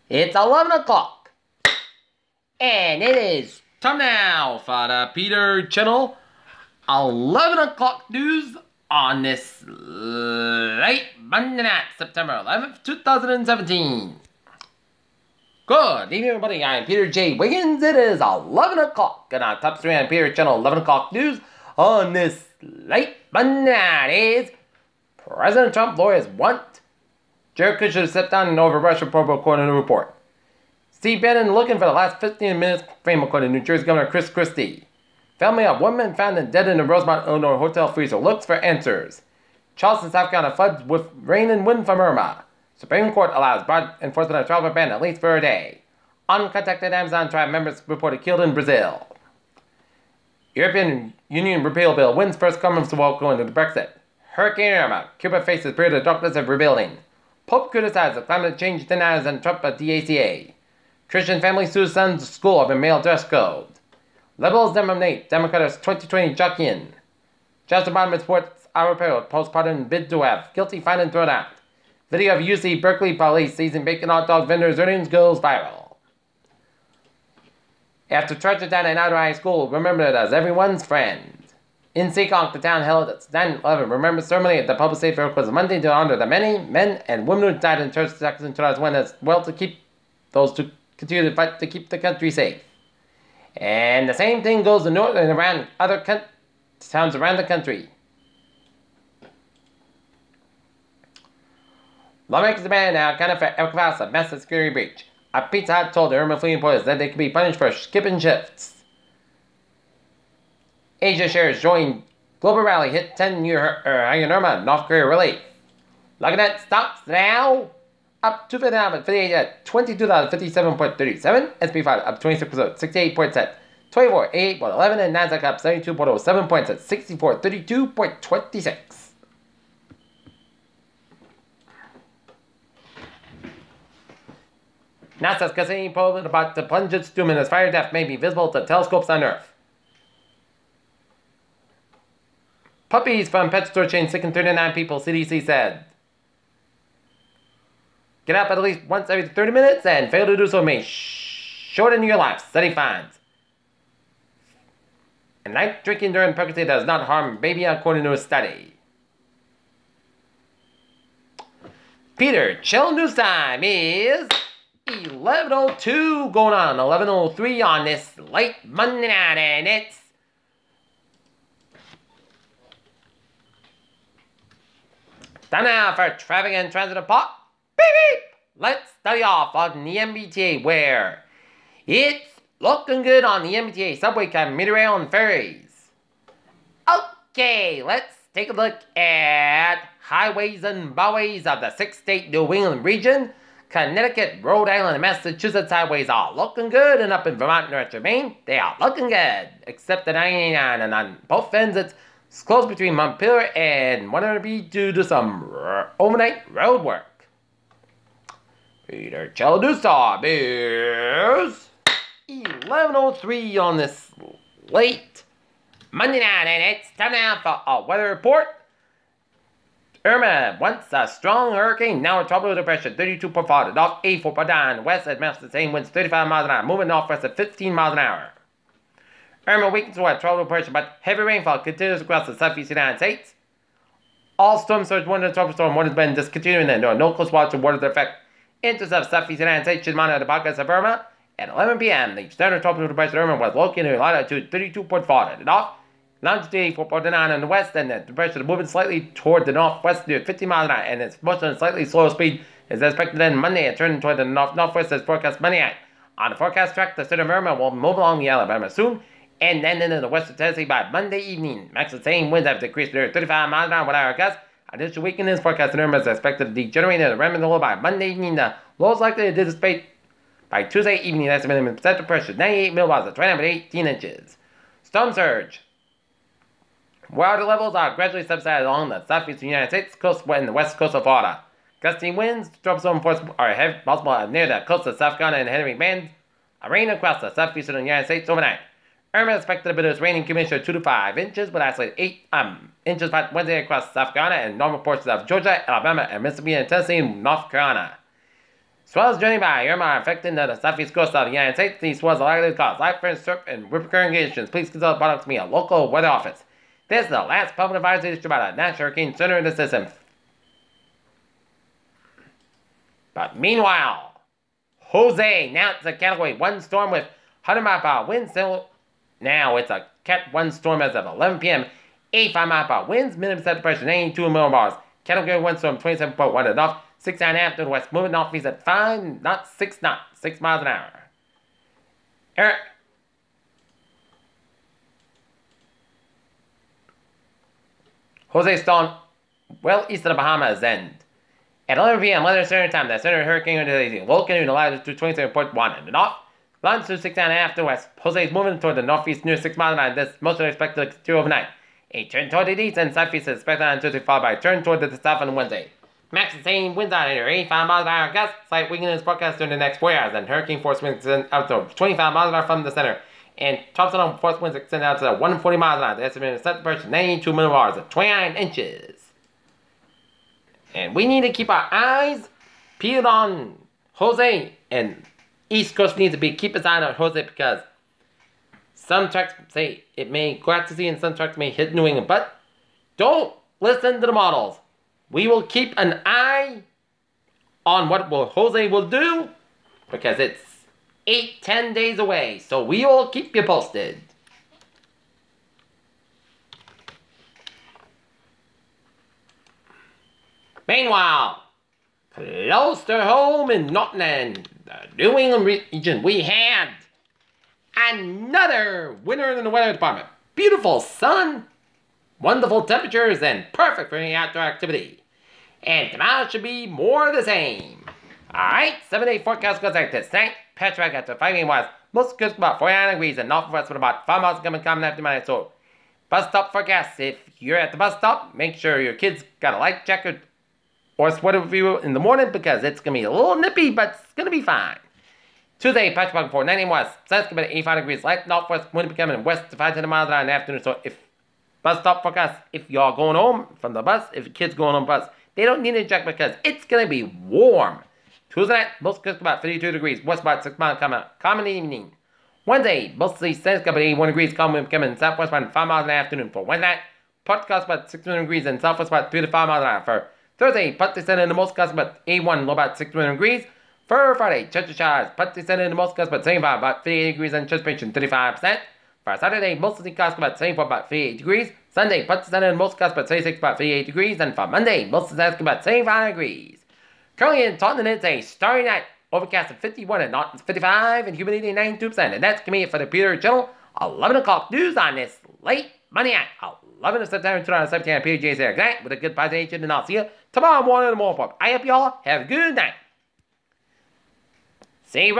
It's 11 o'clock. And it is time now for the Peter Channel 11 o'clock news on this late Monday night, September 11th, 2017. Good evening, everybody. I'm Peter J. Wiggins. It is 11 o'clock, and our top story on Peter Channel 11 o'clock news on this late Monday night is President Trump lawyers want Jared Kushner should have stepped down and over Russia report according to the report. Steve Bannon looking for the last 15 minutes frame according to New Jersey Governor Chris Christie. Family of woman found dead in the Rosemont, Illinois hotel freezer looks for answers. Charleston, South Carolina floods with rain and wind from Irma. Supreme Court allows broad enforcement of travel ban at least for a day. Uncontacted Amazon tribe members reported killed in Brazil. European Union repeal bill wins first conference vote going to the Brexit. Hurricane Irma. Cuba faces period of darkness of rebuilding. Pope criticizes the climate change deniers and Trump at DACA. Christian family sues son's school over male dress code. Liberals nominate Democrats 2020 jockeying. Justice Department supports our postpartum bid to have guilty fine and thrown out. Video of UC Berkeley police seizing bacon hot dog vendors' earnings goes viral. After tragic down in Outer High School, remembered as everyone's friend. In Seekonk, the town held its 9/11 remembrance ceremony at the public safety was Monday to honor the many men and women who died in church attacks in 2001 as well to keep those to continue to fight to keep the country safe. And the same thing goes to north and around other towns around the country. Lawmakers demand now accounted for Alcatraz of massive security breach. A Pizza Hut told the Irma fleet employees that they could be punished for skipping shifts. Asia shares join global rally hit 10-year high in Irma, North Korea relief. Looking at stocks now, up 2.58 at $22.57.37. SP5 up 26%, 68.7, 24.88.11, and Nasdaq up 72.07 points at 64.32.26. NASA's Cassini probe about the plunge's doom as fire depth may be visible to telescopes on Earth. Puppies from pet store chain sicken 39 people, CDC said. Get up at least once every 30 minutes and fail to do so may shorten your life, study finds. And night drinking during pregnancy does not harm baby according to a study. Peter, chill news time is 11:02 going on 11:03 on this late Monday night, and it's time now for traffic and transit and pop. Beep beep! Let's study off on the MBTA where it's looking good on the MBTA subway, commuter rail, and ferries. Okay, let's take a look at highways and byways of the 6-state New England region. Connecticut, Rhode Island, and Massachusetts highways are looking good, and up in Vermont, North Maine, they are looking good. Except the 99, and on both ends it's close between Montpelier and Wannabe due to some overnight road work. Peter Cello News Time is 11:03 on this late Monday night, and it's time now for a weather report. Irma, once a strong hurricane, now a tropical depression, 32.4, north 84.9, west at match the same winds 35 miles an hour, moving northwest at 15 miles an hour. Irma weakens to a tropical depression, but heavy rainfall continues across the southeast United States. All storm surge warning and tropical storm warnings been discontinuing, and there are no close watch of water effect. Intercept southeast United States should monitor the podcast of Irma. At 11 p.m., the standard tropical depression Irma was located in latitude 32.4 to the north, longitude 84.9 on the west, and the depression is moving slightly toward the northwest near 50 miles an hour, and its motion at slightly slower speed is expected then Monday and turning toward the northwest as forecast Monday night. On the forecast track, the center of Irma will move along the Alabama soon, and then into the western Tennessee by Monday evening. Max the same winds have decreased to 35 miles an hour with our gusts. Additional weakening is forecast in Irma is expected to degenerate into the remnant low by Monday evening. The low is likely to dissipate by Tuesday evening, estimated in percent pressure 98 milliwatts at 29.18 inches. Storm surge. Water levels are gradually subsided along the southeastern United States coast and the west coast of Florida. Gusty winds, tropical storm force are heavy, possible near the coast of South Carolina and Henry Bands. A rain across the southeastern United States overnight. Irma expected a bit of rain in accumulation of 2 to 5 inches, but actually 8 inches by Wednesday across South Carolina and northern portions of Georgia, Alabama, and Mississippi and Tennessee and North Carolina. Swells journey by Irma affecting the southeast coast of the United States. These swells are likely to cause life-threatening surf and recurring conditions. Please consult products to me a local weather office. This is the last public advisory issued by the National Hurricane Center in the system. But meanwhile, Jose, now it's a Category 1 storm with 100 mile per hour winds. Now it's a Cat 1 storm as of 11 p.m. 85 mile per hour winds, minimum set pressure 92 millibars. Category 1 storm 27.1 to the north, 6.5 to the west, moving northeast at 5 knots, 6 knots, 6 miles an hour. Jose storm well east of the Bahamas end. At 11 p.m. London Standard Time, the center of hurricane is low canoe and latitude 27.1 in the north, longitude 6.5 to the west. Jose is moving toward the northeast near 6 miles an hour. This most expected to continue overnight. A turn toward the east and southeast is expected on Tuesday, followed by a turn toward the south on Wednesday. Max sustained winds out here, 85 miles an hour gusts. Slight Wiggins forecast during the next 4 hours, and hurricane force winds extend out to 25 miles an hour from the center. And topsoil force winds extend out to 140 miles an hour. The estimated set pressure 92 millibars at 29 inches. And we need to keep our eyes peeled on Jose, and East Coast needs to keep its eye on Jose because some tracks say it may go out to sea and some tracks may hit New England. But don't listen to the models. We will keep an eye on what Jose will do because it's 8-10 days away. So we will keep you posted. Meanwhile, close to home in Nottingham, the New England region, we had another winner in the weather department. Beautiful sun, wonderful temperatures, and perfect for any outdoor activity. And tomorrow should be more of the same. Alright, 7-day forecast goes like this. Tonight, patch back at the 5 a.m. west. Most coast about 49 degrees and northwest with about 5 miles coming after midnight. So, bus stop forecast. If you're at the bus stop, make sure your kids got a light jacket or sweater for you in the morning because it's going to be a little nippy, but it's going to be fine. Tuesday, patch back before 9 a.m. west. Sun's going to be 85 degrees. Light northwest, wind becoming west to 5 to miles an hour in the afternoon. So, if bus stop forecast, if y'all going home from the bus, if your kids going on bus, they don't need a jacket because it's going to be warm. Tuesday night, most coast about 52 degrees. West about 6 miles common evening. Wednesday, mostly sun's going to be 81 degrees. Common becoming southwest about 5 miles in the afternoon. For Wednesday night, part cost about 61 degrees and southwest about 3 to 5 miles an hour. For Thursday, partly sunny in the most cost about 81, low about 61 degrees. For Friday, chance of showers, partly sunny in the most cost about 75, about 58 degrees and transpiration 35%. For Saturday, mostly cost about 74, about 58 degrees. Sunday, partly sunny in the most cost about 36, about 58 degrees. And for Monday, mostly sunny about 75 degrees. Currently in Taunton, it's a starry night, overcast at 51 and not 55, and humidity 92%. And that's coming in for the Peter Channel 11 o'clock news on this late Monday night, 11th of September 2017 at PJ's there. Good night with a good presentation, and I'll see you tomorrow morning in the morning. I hope y'all have a good night. See you.